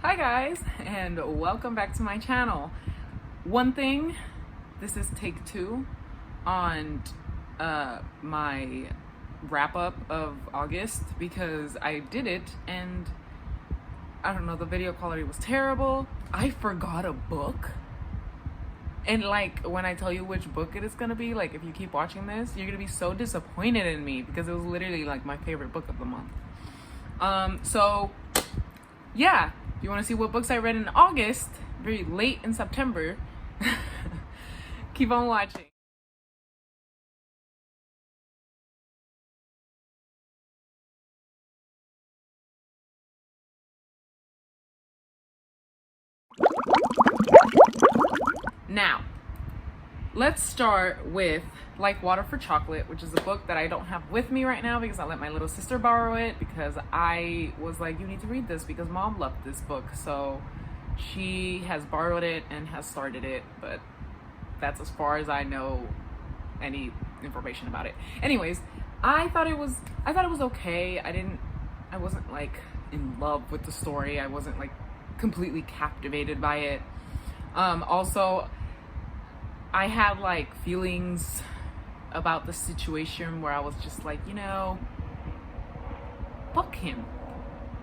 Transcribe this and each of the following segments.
Hi guys, and welcome back to my channel. One thing, this is take 2 on my wrap up of August because I did it and I don't know, the video quality was terrible. I forgot a book. And like when I tell you which book it is gonna be, like if you keep watching this, you're gonna be so disappointed in me because it was literally like my favorite book of the month. So yeah, if you want to see what books I read in August, very late in September, keep on watching. Now, let's start with Like Water for Chocolate, which is a book that I don't have with me right now because I let my little sister borrow it because I was like, you need to read this because mom loved this book. So she has borrowed it and has started it, but that's as far as I know any information about it. Anyways, I thought it was okay. I wasn't like in love with the story. I wasn't like completely captivated by it. Also, I had like feelings about the situation where I was just like, fuck him.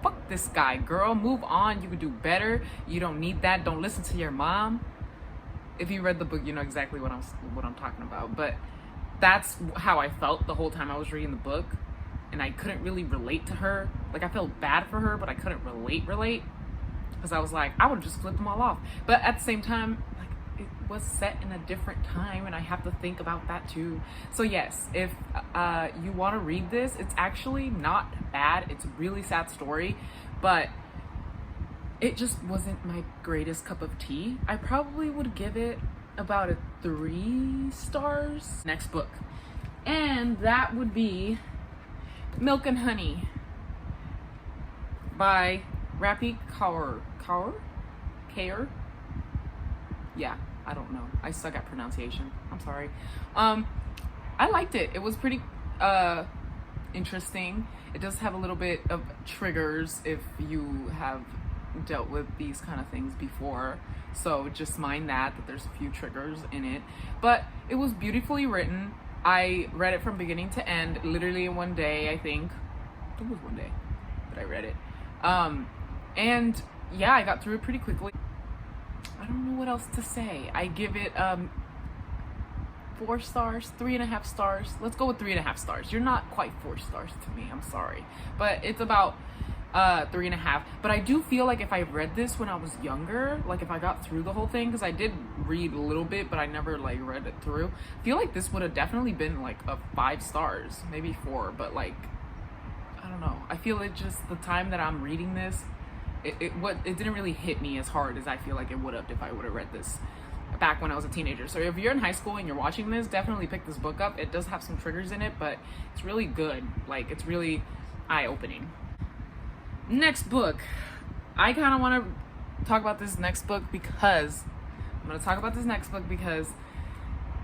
Fuck this guy, girl. Move on. You could do better. You don't need that. Don't listen to your mom. If you read the book, you know exactly what I'm talking about. But that's how I felt the whole time I was reading the book, and I couldn't really relate to her. Like I felt bad for her, but I couldn't relate because I was like, I would have just flipped them all off. But at the same time, like it was set in a different time, and I have to think about that too. So yes, if you want to read this, it's actually not bad. It's a really sad story, but it just wasn't my greatest cup of tea. I probably would give it about a 3 stars. Next book, and that would be Milk and Honey by Rafi Kaur. Yeah, I don't know. I suck at pronunciation. I'm sorry. I liked it. It was pretty interesting. It does have a little bit of triggers if you have dealt with these kind of things before, so just mind that there's a few triggers in it, but it was beautifully written. I read it from beginning to end literally in one day. I think it was one day that I read it, and yeah, I got through it pretty quickly. I don't know what else to say. I give it 4 stars, 3.5 stars. Let's go with 3.5 stars. You're not quite 4 stars to me, I'm sorry, but it's about 3.5. But I do feel like if I read this when I was younger, like if I got through the whole thing, because I did read a little bit but I never like read it through, I feel like this would have definitely been like a 5 stars, maybe 4. But like, I don't know, I feel like just the time that I'm reading this, it didn't really hit me as hard as I feel like it would have if I would have read this back when I was a teenager. So if you're in high school and you're watching this, definitely pick this book up. It does have some triggers in it, but it's really good. Like, it's really eye-opening. Next book, I kind of want to talk about this next book because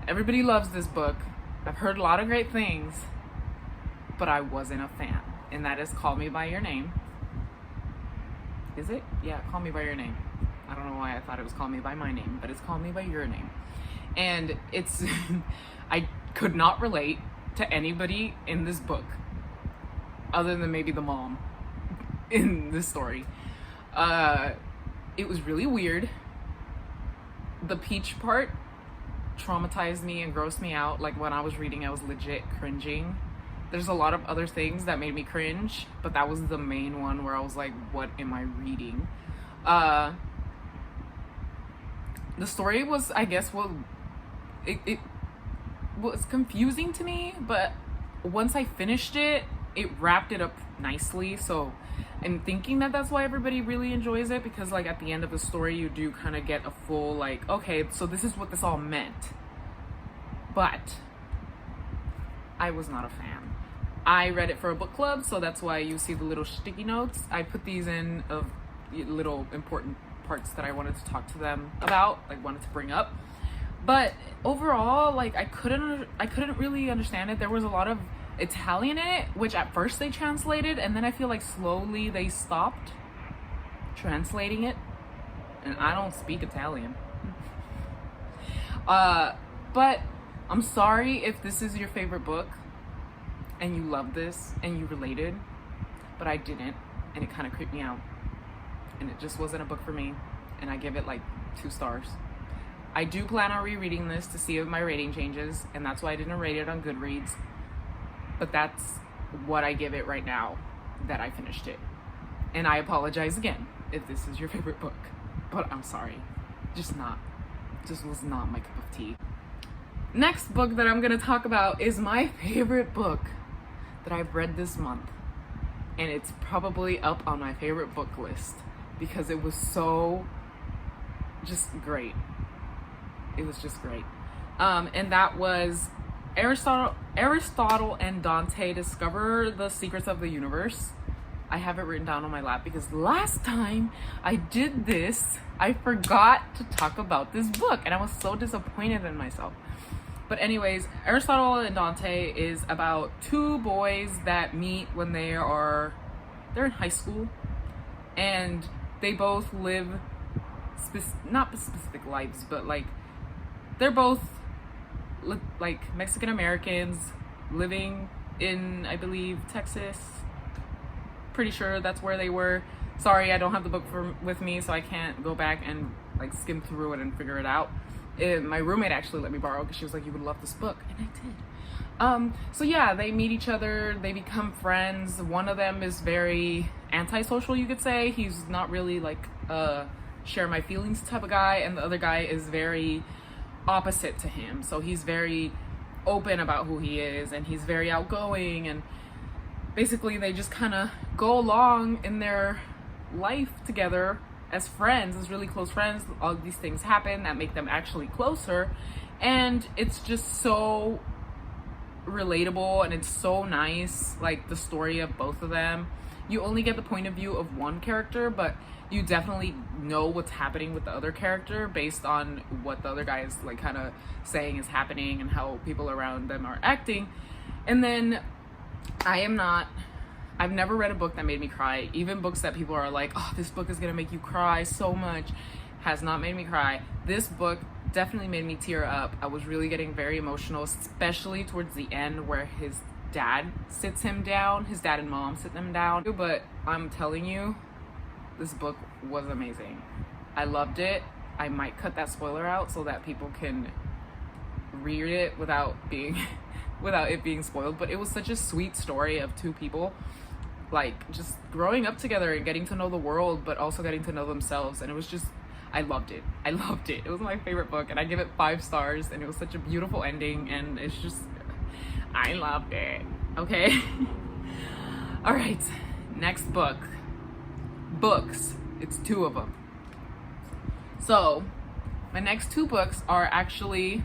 everybody loves this book. I've heard a lot of great things, but I wasn't a fan, and that is Call Me By Your Name. Is it? Yeah, Call Me By Your Name. I don't know why I thought it was Call Me By My Name, but it's Call Me By Your Name. And it's, I could not relate to anybody in this book other than maybe the mom in this story. It was really weird. The peach part traumatized me and grossed me out. Like when I was reading, I was legit cringing. There's a lot of other things that made me cringe, but that was the main one where I was like, what am I reading? The story was, I guess, it was confusing to me, but once I finished it, it wrapped it up nicely. So I'm thinking that that's why everybody really enjoys it, because like at the end of the story, you do kind of get a full like, okay, so this is what this all meant. But I was not a fan. I read it for a book club, so that's why you see the little sticky notes. I put these in of little important parts that I wanted to talk to them about, like wanted to bring up. But overall, like I couldn't really understand it. There was a lot of Italian in it, which at first they translated, and then I feel like slowly they stopped. translating it, and I don't speak Italian. But I'm sorry if this is your favorite book and you love this and you related, but I didn't, and it kind of creeped me out, and it just wasn't a book for me, and I give it like 2 stars. I do plan on rereading this to see if my rating changes, and that's why I didn't rate it on Goodreads, but that's what I give it right now that I finished it. And I apologize again if this is your favorite book, but I'm sorry. Just was not my cup of tea. Next book that I'm gonna talk about is my favorite book that I've read this month. And it's probably up on my favorite book list because it was so just great. It was just great. And that was Aristotle and Dante Discover the Secrets of the Universe. I have it written down on my lap because last time I did this, I forgot to talk about this book and I was so disappointed in myself. But anyways, Aristotle and Dante is about 2 boys that meet when they're in high school, and they both live not specific lives, but like they're both like Mexican Americans living in, I believe, Texas. Pretty sure that's where they were. Sorry, I don't have the book with me, so I can't go back and like skim through it and figure it out. My roommate actually let me borrow because she was like, you would love this book, and I did. So yeah, they meet each other, they become friends. One of them is very antisocial, you could say. He's not really like share my feelings type of guy, and the other guy is very opposite to him. So he's very open about who he is, and he's very outgoing, and basically they just kind of go along in their life together as friends, as really close friends. All these things happen that make them actually closer, and it's just so relatable and it's so nice. Like the story of both of them, you only get the point of view of one character, but you definitely know what's happening with the other character based on what the other guy is like kind of saying is happening and how people around them are acting. And then I've never read a book that made me cry. Even books that people are like, oh, this book is gonna make you cry so much, has not made me cry. This book definitely made me tear up. I was really getting very emotional, especially towards the end where his dad sits him down, his dad and mom sit them down. But I'm telling you, this book was amazing. I loved it. I might cut that spoiler out so that people can read it without it being spoiled, but it was such a sweet story of 2 people like just growing up together and getting to know the world, but also getting to know themselves. And it was just, I loved it. It was my favorite book, and I give it 5 stars, and it was such a beautiful ending, and it's just, I loved it. Okay. All right, next books. It's 2 of them. So my next 2 books are actually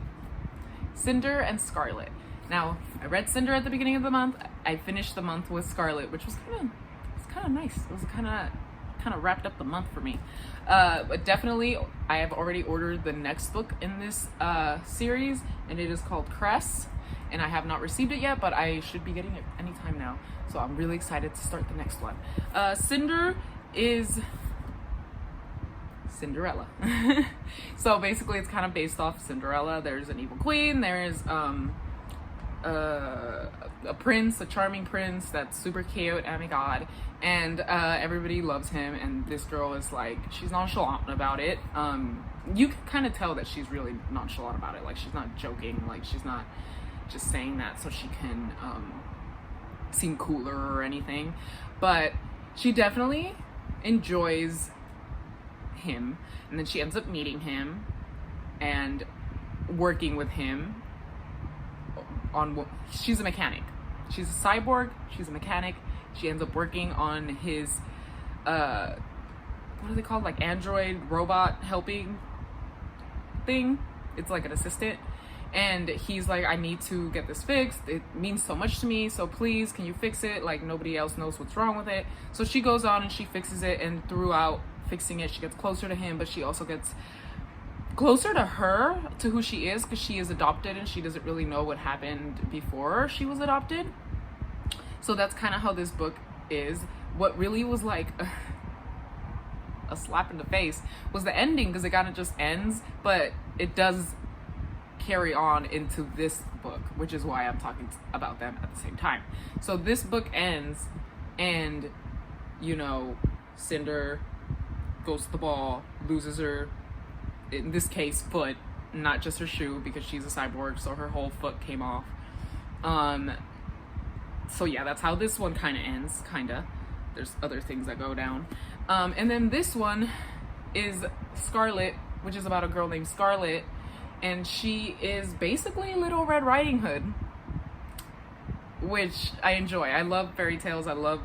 Cinder and Scarlet. Now, I read Cinder at the beginning of the month. I finished the month with Scarlet, which was kind of nice. It was kind of wrapped up the month for me. But definitely, I have already ordered the next book in this series, and it is called Cress. And I have not received it yet, but I should be getting it anytime now. So I'm really excited to start the next one. Cinder is Cinderella. So basically, it's kind of based off Cinderella. There's an evil queen. There's a prince, a charming prince that's super cute, oh my god, and everybody loves him, and this girl is like, she's nonchalant about it. You can kind of tell that she's really nonchalant about it, like she's not joking, like she's not just saying that so she can seem cooler or anything, but she definitely enjoys him, and then she ends up meeting him and working with him on, she's a mechanic. She's a cyborg, she's a mechanic. She ends up working on his, what are they called? Like android robot helping thing. It's like an assistant. And he's like, I need to get this fixed. It means so much to me, so please, can you fix it? Like nobody else knows what's wrong with it. So she goes on and she fixes it, and throughout fixing it, she gets closer to him, but she also gets closer to her, to who she is, because she is adopted and she doesn't really know what happened before she was adopted. So that's kind of how this book is. What really was like a slap in the face was the ending, because it kind of just ends, but it does carry on into this book, which is why I'm talking about them at the same time. So this book ends, and you know, Cinder goes to the ball, loses her, in this case, foot, not just her shoe, because she's a cyborg, so her whole foot came off. So yeah, that's how this one kind of ends, kinda. There's other things that go down. And then this one is Scarlet, which is about a girl named Scarlet, and she is basically Little Red Riding Hood, which I enjoy. I love fairy tales, I love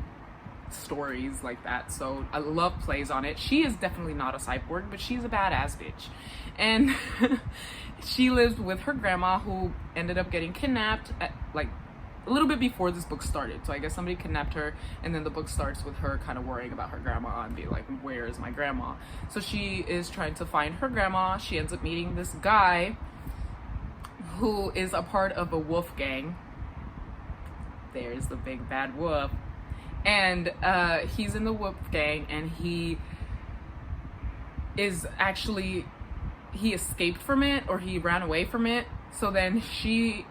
stories like that, so I love plays on it. She is definitely not a cyborg, but she's a badass bitch. And she lives with her grandma, who ended up getting kidnapped at, like, a little bit before this book started. So I guess somebody kidnapped her, and then the book starts with her kind of worrying about her grandma and be like, where is my grandma? So she is trying to find her grandma. She ends up meeting this guy who is a part of a wolf gang. There's the big bad wolf. And he's in the wolf gang, and he is actually, he escaped from it, or he ran away from it. So then she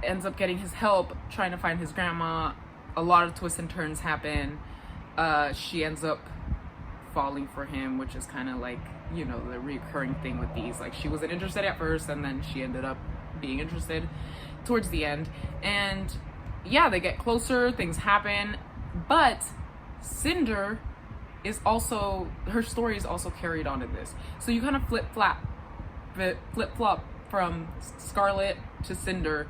ends up getting his help trying to find his grandma. A lot of twists and turns happen. She ends up falling for him, which is kind of like, you know, the recurring thing with these. Like, she wasn't interested at first, and then she ended up being interested towards the end. And yeah, they get closer, things happen, but Cinder is also, her story is also carried on in this. So you kind of flip-flop from Scarlet to Cinder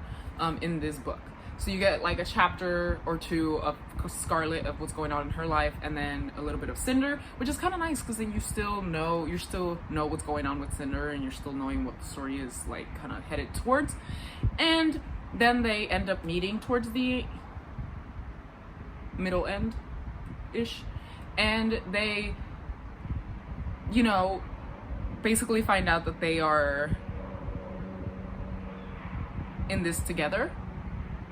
in this book. So you get like a chapter or two of Scarlet, of what's going on in her life, and then a little bit of Cinder, which is kind of nice, because then you still know what's going on with Cinder, and you're still knowing what the story is like kind of headed towards. And then they end up meeting towards the middle end ish, and they, you know, basically find out that they are in this together,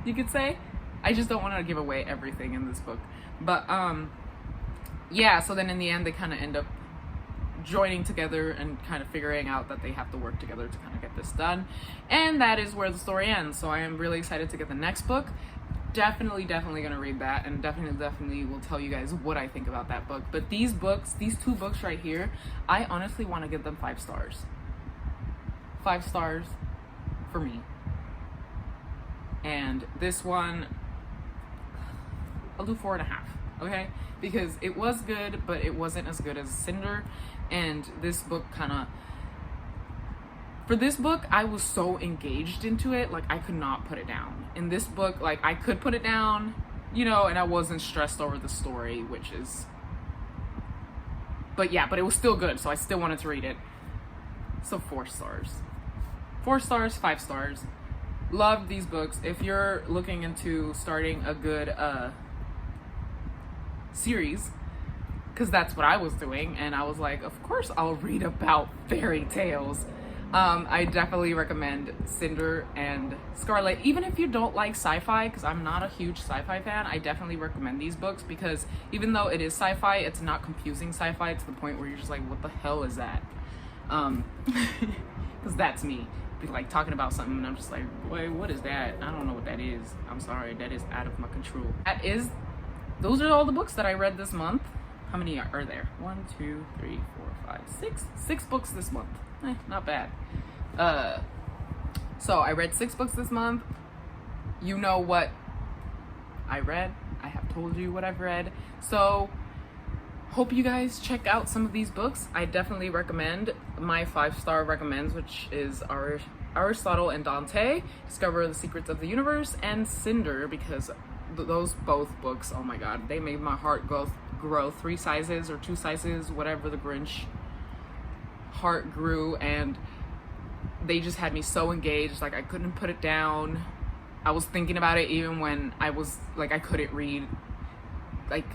you could say. I just don't want to give away everything in this book, but yeah, so then in the end they kind of end up joining together and kind of figuring out that they have to work together to kind of get this done, and that is where the story ends. So I am really excited to get the next book. Definitely gonna read that, and definitely will tell you guys what I think about that book. But these two books right here, I honestly want to give them 5 stars. 5 stars for me. And this one, I'll do 4.5, okay? Because it was good, but it wasn't as good as Cinder. And this book for this book, I was so engaged into it, like I could not put it down. In this book, like I could put it down, you know, and I wasn't stressed over the story, which is, but it was still good, so I still wanted to read it. So 4 stars. 4 stars, 5 stars. Love these books. If you're looking into starting a good series, because that's what I was doing, and I was like, of course I'll read about fairy tales. I definitely recommend Cinder and Scarlet. Even if you don't like sci-fi, because I'm not a huge sci-fi fan, I definitely recommend these books, because even though it is sci-fi, it's not confusing sci-fi to the point where you're just like, what the hell is that? Because that's me. Be like talking about something and I'm just like, wait, what is that? I don't know what that is. I'm sorry, that is out of my control. Those are all the books that I read this month. How many are there? 1, 2, 3, 4, 5, 6. 6 books this month. Not bad. So I read 6 books this month. You know what I read. I have told you what I've read. So hope you guys check out some of these books. I definitely recommend my 5-star recommends, which is Aristotle and Dante, Discover the Secrets of the Universe, and Cinder, because those both books, oh my god, they made my heart grow 3 sizes or 2 sizes, whatever the Grinch heart grew, and they just had me so engaged, like I couldn't put it down. I was thinking about it even when I was like, I couldn't read. Like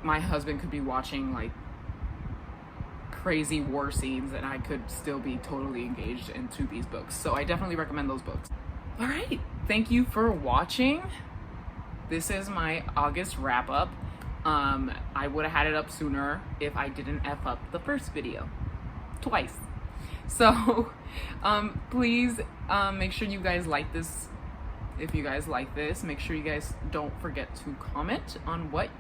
my husband could be watching like crazy war scenes and I could still be totally engaged into these books. So I definitely recommend those books. All right, thank you for watching. This is my August wrap up. I would have had it up sooner if I didn't F up the first video twice. So please make sure you guys like this. If you guys like this, make sure you guys don't forget to comment on what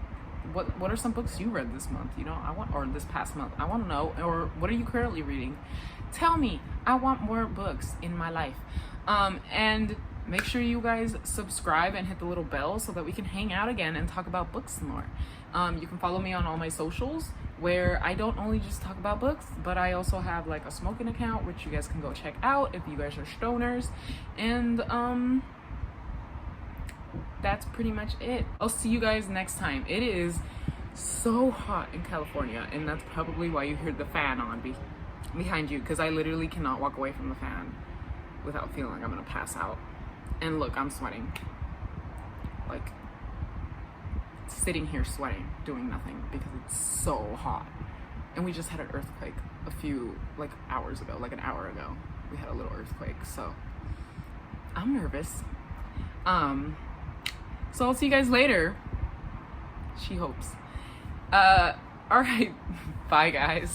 are some books you read this month, you know, or this past month. I want to know. Or what are you currently reading? Tell me. I want more books in my life. And make sure you guys subscribe and hit the little bell so that we can hang out again and talk about books some more. You can follow me on all my socials, where I don't only just talk about books, but I also have like a smoking account, which you guys can go check out if you guys are stoners. And that's pretty much it. I'll see you guys next time. It is so hot in California, and that's probably why you hear the fan on behind you, because I literally cannot walk away from the fan without feeling like I'm gonna pass out. And look, I'm sweating, like sitting here sweating, doing nothing because it's so hot. And we just had an earthquake a few hours ago, like an hour ago. We had a little earthquake, so I'm nervous. So I'll see you guys later. She hopes. All right. Bye, guys.